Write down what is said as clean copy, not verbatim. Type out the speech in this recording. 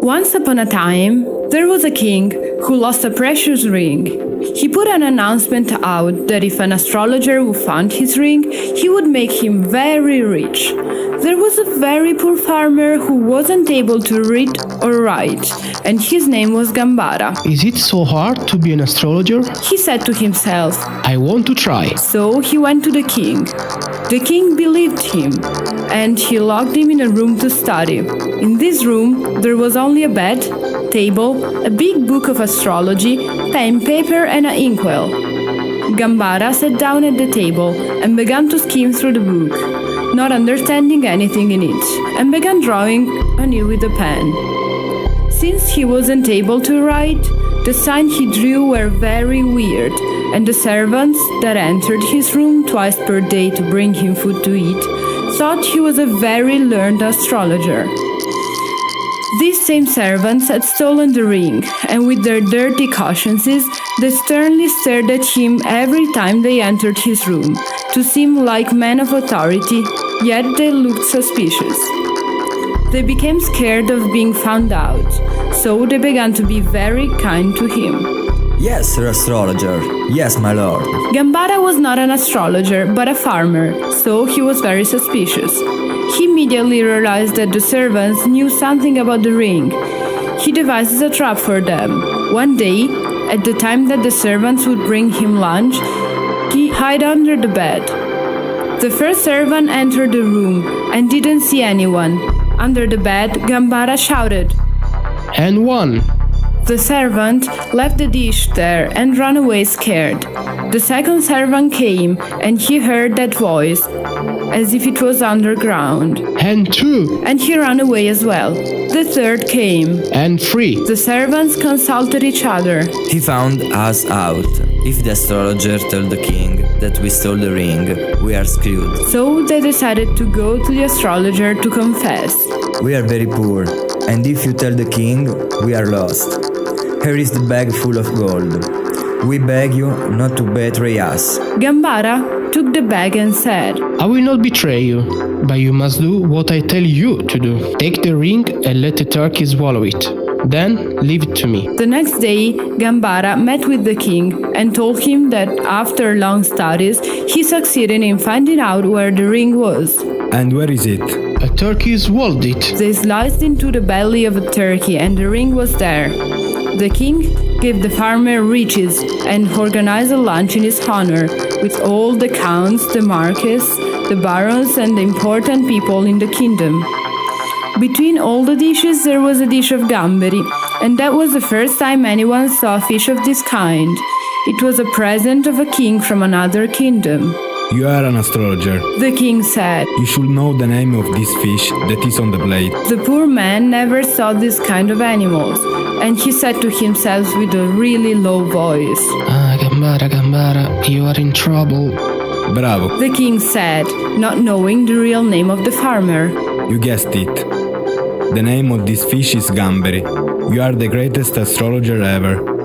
Once upon a time, there was a king who lost a precious ring. He put an announcement out that if an astrologer would find his ring, he would make him very rich. There was a very poor farmer who wasn't able to read or write, and his name was Gambara. Is it so hard to be an astrologer? He said to himself. I want to try. So he went to the king. The king believed him, and he locked him in a room to study. In this room, there was only a bed, table, a big book of astrology, pen, paper, and an inkwell. Gambara sat down at the table and began to skim through the book, not understanding anything in it, and began drawing on it with a pen. Since he wasn't able to write, the signs he drew were very weird, and the servants that entered his room twice per day to bring him food to eat thought he was a very learned astrologer. These same servants had stolen the ring, and with their dirty consciences, they sternly stared at him every time they entered his room, to seem like men of authority, yet they looked suspicious. They became scared of being found out, so they began to be very kind to him. Yes, Sir Astrologer. Yes, my lord. Gambara was not an astrologer, but a farmer, so he was very suspicious. He immediately realized that the servants knew something about the ring. He devises a trap for them. One day, at the time that the servants would bring him lunch, he hid under the bed. The first servant entered the room and didn't see anyone. Under the bed, Gambara shouted, And won. The servant left the dish there and ran away scared. The second servant came, and he heard that voice, as if it was underground. And 2. And he ran away as well. The third came. And 3. The servants consulted each other. He found us out. If the astrologer told the king that we stole the ring, we are screwed. So they decided to go to the astrologer to confess. We are very poor, and if you tell the king, we are lost. Here is the bag full of gold. We beg you not to betray us. Gambara took the bag and said, I will not betray you, but you must do what I tell you to do. Take the ring and let the turkey swallow it. Then leave it to me. The next day, Gambara met with the king and told him that after long studies, he succeeded in finding out where the ring was. And where is it? A turkey swallowed it. They sliced into the belly of a turkey and the ring was there. The king gave the farmer riches and organized a lunch in his honor with all the counts, the marquess, the barons, and the important people in the kingdom. Between all the dishes there was a dish of gamberi, and that was the first time anyone saw a fish of this kind. It was a present of a king from another kingdom. You are an astrologer. The king said. You should know the name of this fish that is on the plate. The poor man never saw this kind of animals, and he said to himself with a really low voice, Gambara, you are in trouble. Bravo. The king said, not knowing the real name of the farmer. You guessed it. The name of this fish is Gamberi. You are the greatest astrologer ever.